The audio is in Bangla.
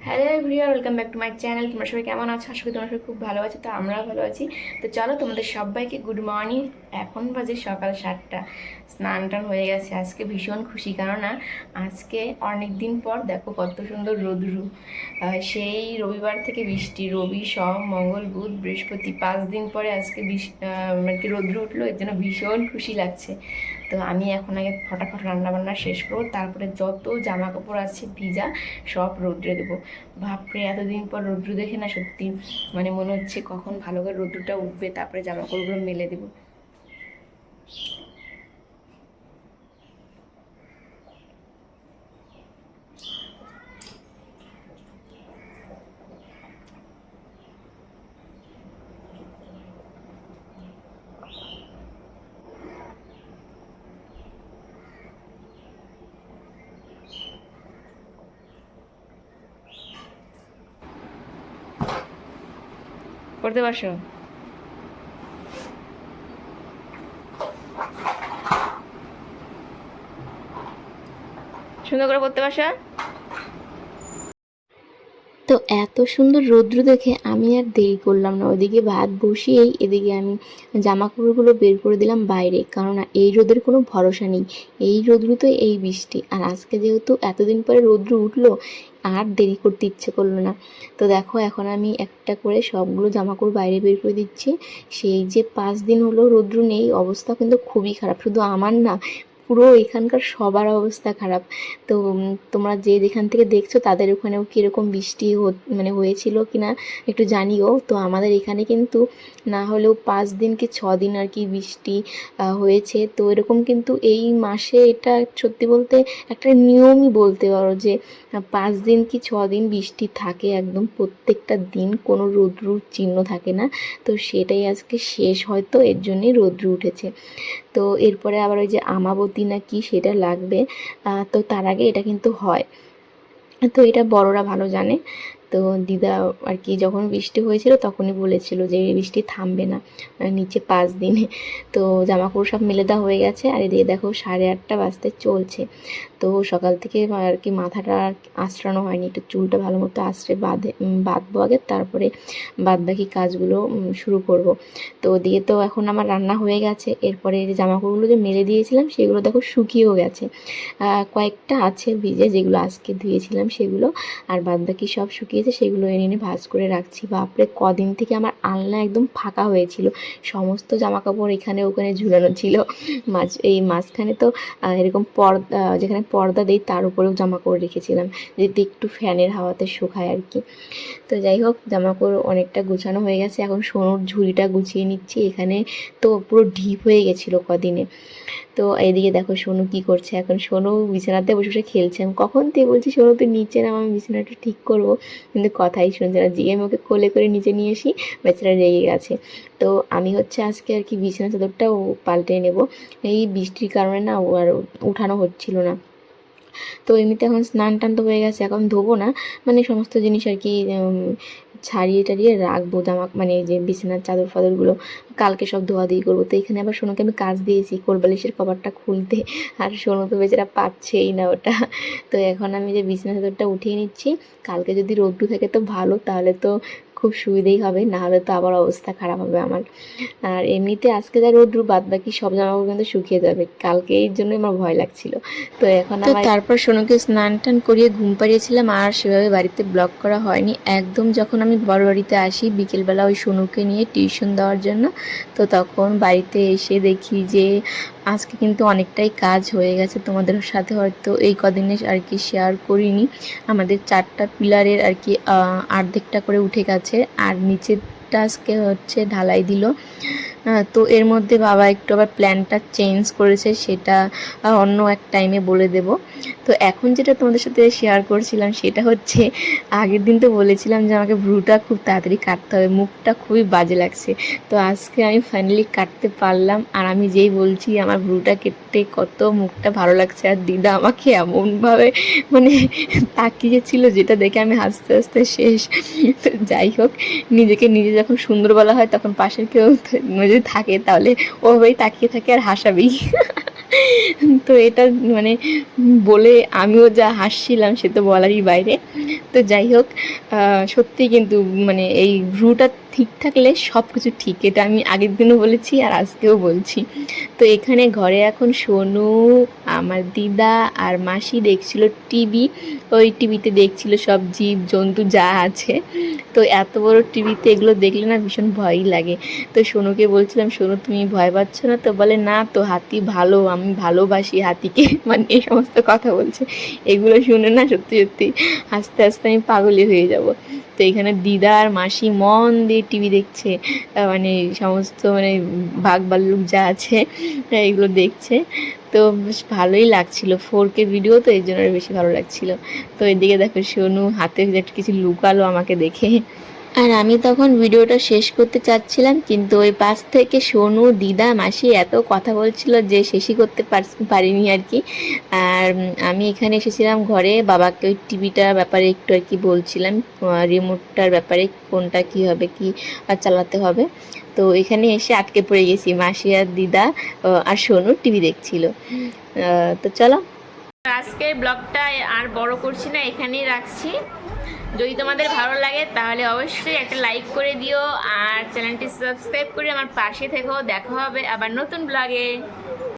Hello everyone, welcome back to my channel. তোমরা সবাই কেমন আছো? আশা করি তোমরা সবাই খুব ভালো আছো। তো আমরাও ভালো আছি। তো চলো তোমাদের সবাইকে গুড মর্নিং। এখন বাজে সকাল 7টা। স্নান টান হয়ে গেছে। আজকে ভীষণ খুশি, কেননা আজকে অনেক দিন পর দেখো কত সুন্দর রোদ্রু। সেই রবিবার থেকে বৃষ্টি, রবি সোম মঙ্গল বুধ বৃহস্পতি 5 দিন পরে আজকে মানে কি রোদ্রু উঠলো, এর জন্য ভীষণ খুশি লাগছে। তো আমি এখন আগে ফটাফট রান্নাবান্না শেষ করবো, তারপরে যত জামা কাপড় আছে ভিজা সব রোদ্রে দেবো। বাপরে, এতদিন পর রৌদ্র দেখে না সত্যি মানে মনে হচ্ছে কখন ভালো করে রৌদ্রটা উঠবে, তারপরে জামা কাপড়গুলো মেলে দেবো। পড়তে বসো, সুন্দর করে পড়তে বসো। তো এত সুন্দর রৌদ্র দেখে আমি আর দেরি করলাম না, ওইদিকে ভাত বসিয়েই এদিকে আমি জামা কাপড়গুলো বের করে দিলাম বাইরে, কেননা এই রোদের কোনো ভরসা নেই। এই রৌদ্রুতে এই বৃষ্টি, আর আজকে যেহেতু এতদিন পরে রৌদ্র উঠলো, আর দেরি করতে ইচ্ছে করলো না। তো দেখো এখন আমি একটা করে সবগুলো জামা কাপড় বাইরে বের করে দিচ্ছি। সেই যে 5 দিন হলো রৌদ্র নেই, অবস্থা কিন্তু খুবই খারাপ। শুধু আমার না, পুরো এখানকার সবার অবস্থা খারাপ। তো তোমরা যে যেখান থেকে দেখছো তাদের ওখানেও কীরকম বৃষ্টি মানে হয়েছিল কিনা একটু জানিও। তো আমাদের এখানে কিন্তু না হলেও 5 দিন কি 6 দিন আর কি বৃষ্টি হয়েছে। তো এরকম কিন্তু এই মাসে এটা সত্যি বলতে একটা নিয়মই বলতে পারো, যে 5 দিন কি 6 দিন বৃষ্টি থাকে, একদম প্রত্যেকটা দিন কোনো রৌদ্রুর চিহ্ন থাকে না। তো সেটাই আজকে শেষ, হয়তো এর জন্যই রৌদ্র উঠেছে। তো এরপরে আবার ওই যে আমাবতী না কি সেটা লাগবে, তো তার আগে এটা কিন্তু হয়। তো এটা বড়রা ভালো জানে। তো দিদা আর কি যখন বৃষ্টি হয়েছিল তখনই বলেছিল যে এই বৃষ্টি থামবে না নিচে 5 দিনে। তো জামাকাপড় সব মেলে দেওয়া হয়ে গেছে, আর এদিকে দেখো 8:30 বাজতে চলছে। তো সকাল থেকে আর কি মাথাটা আঁচড়ানো হয়নি, একটু চুলটা ভালো মতো আঁচড়ে বাঁধবো আগে, তারপরে বাদবাকি কাজগুলো শুরু করব। তো ওদিকে তো এখন আমার রান্না হয়ে গেছে। এরপরে যে জামাকাপড়গুলো যে মেলে দিয়েছিলাম সেগুলো দেখো শুকিয়েও গেছে। কয়েকটা আছে ভিজে, যেগুলো আজকে ধুয়েছিলাম সেগুলো, আর বাদবাকি সব শুকিয়েছে, সেগুলো এনে এনে ভাঁজ করে রাখছি। বাপরে, কদিন থেকে আমার আলনা একদম ফাঁকা হয়েছিল, সমস্ত জামাকাপড় এখানে ওখানে ঝুলানো ছিল। এই মাঝখানে তো এরকম পর্দা, যেখানে পর্দা দেই তার উপরেও জামাকাপড় রেখেছিলাম, যাতে একটু ফ্যানের হাওয়াতে শুকায় আর কি। তো যাই হোক, জামাকাপড় অনেকটা গুছানো হয়ে গেছে। এখন সোনুর ঝুড়িটা গুছিয়ে নিচ্ছি। এখানে তো পুরো ঢিপ হয়ে গেছিলো কদিনে। তো এদিকে দেখো সোনু কি করছে, এখন সোনু বিছানাতে বসে বসে খেলছে। আমি কখন থেকে বলছি সোনু তুই নিচে নাম, আমি বিছানাটা ঠিক করবো, কিন্তু কথাই শুনছে না। জিয়ে আমি ওকে কোলে করে নিচে নিয়ে আসি, বেচারা রেগে গেছে। তো আমি হচ্ছে আজকে আর কি বিছানা চাদরটাও পাল্টে নেব, এই বৃষ্টির কারণে না ও আর উঠানো হচ্ছিল না। তো এমনিতে এখন স্নান টান তো হয়ে গেছে, এখন ধোবো না, মানে সমস্ত জিনিস আর কি ছাড়িয়ে টাড়িয়ে রাখবো, জামা মানে যে বিছানার চাদর ফাদরগুলো কালকে সব ধোয়াধুয়ি করবো। তো এখানে আবার সোনুকে আমি কাজ দিয়েছি কোলবালিশের কভারটা খুলতে, আর সোনু তো বেচারা পাচ্ছেই না ওটা। তো এখন আমি যে বিছানা চাদরটা উঠিয়ে নিচ্ছি, কালকে যদি রোদ্দু থাকে তো ভালো, তাহলে তো খুব সুবিধেই হবে, না হলে তো আবার অবস্থা খারাপ হবে আমার। আর এমনিতে আজকে যা রোদ্রু, বাদ বাকি সব জামাকাপড় কিন্তু শুকিয়ে যাবে কালকে, এই জন্যই আমার ভয় লাগছিল। তো এখন তো তারপর সোনুকে স্নান টান করিয়ে ঘুম পাড়িয়েছিলাম, আর সেভাবে বাড়িতে ব্লগ করা হয়নি। একদম যখন আমি বড় বাড়িতে আসি বিকেলবেলা ওই সোনুকে নিয়ে টিউশন দেওয়ার জন্য, তো তখন বাড়িতে এসে দেখি যে আজকে কিন্তু অনেকটাই কাজ হয়ে গেছে। তোমাদের সাথে হয়তো এই কদিনে আর কি শেয়ার করিনি, আমাদের 4টা পিলারের আর কি অর্ধেকটা করে উঠে গেছে, আর নিচেরটা আজকে হচ্ছে ঢালাই দিল। তো এর মধ্যে বাবা একটু আবার প্ল্যানটা চেঞ্জ করেছে, সেটা অন্য এক টাইমে বলে দেব। তো এখন যেটা তোমাদের সাথে শেয়ার করছিলাম সেটা হচ্ছে, আগের দিন তো বলেছিলাম যে আমাকে ভ্রুটা খুব তাড়াতাড়ি কাটতে হবে, মুখটা খুবই বাজে লাগছে। তো আজকে আমি ফাইনালি কাটতে পারলাম, আর আমি যেই বলছি আমার ভ্রুটা কেটে কত মুখটা ভালো লাগছে, আর দিদা আমাকে এমনভাবে মানে তাকিয়েছিল, যেটা দেখে আমি হাসতে হাসতে শেষ। তো যাই হোক, নিজেকে নিজে যখন সুন্দর বলা হয় তখন পাশের কেউ যদি থাকে তাহলে ওভাবেই তাকিয়ে থাকে আর হাসাবেই। তো এটা মানে বলে আমিও যা হাসছিলাম সে তো বলারই বাইরে। তো যাই হোক, সত্যি কিন্তু মানে এই ভ্রুটা ঠিক থাকলে সব কিছু ঠিক, এটা আমি আগের দিনও বলেছি আর আজকেও বলছি। তো এখানে ঘরে এখন সোনু, আমার দিদা আর মাসি দেখছিল টিভি। ওই টিভিতে দেখছিল সব জীব জন্তু যা আছে। তো এত বড় টিভিতে এগুলো দেখলে না ভীষণ ভয়ই লাগে। তো সোনুকে বলছিলাম, সোনু তুমি ভয় পাচ্ছ না তো? বলে না তো, হাতি ভালো, আমি ভালোবাসি হাতিকে, মানে এই সমস্ত কথা বলছে। এগুলো শুনে না সত্যি সত্যি আস্তে আস্তে আমি পাগলই হয়ে যাব। তো এখানে দিদা আর মাসি মন দিয়ে টিভি দেখছে, মানে সমস্ত মানে বাঘ ভাল্লুক যা আছে এগুলো দেখছে। তো বেশ ভালোই লাগছিল, 4K ভিডিও তো এই জন্য আরো বেশি ভালো লাগছিল। তো এদিকে দেখো সোনু হাতে একটা কিছু লুকালো আমাকে দেখে। আর আমি তখন ভিডিওটা শেষ করতে চাচ্ছিলাম, কিন্তু ওই পাশ থেকে সোনু, দিদা, মাসি এত কথা বলছিল যে শেষই করতে পারিনি আর কি। আর আমি এখানে এসেছিলাম ঘরে, বাবাকে ওই টিভিটার ব্যাপারে একটু আর কি বলছিলাম, রিমোটটার ব্যাপারে কোনটা কী হবে, কি চালাতে হবে। তো এখানে এসে আটকে পড়ে গেছি, মাসি আর দিদা আর সোনু টিভি দেখছিল। তো চলো, আজকের ব্লগটা আর বড় করছি না, এখানেই রাখছি। যদি তোমাদের ভালো লাগে তাহলে অবশ্যই একটা লাইক করে দিও আর চ্যানেলটি সাবস্ক্রাইব করে আমার পাশে থেকো। দেখা হবে আবার নতুন ব্লগে।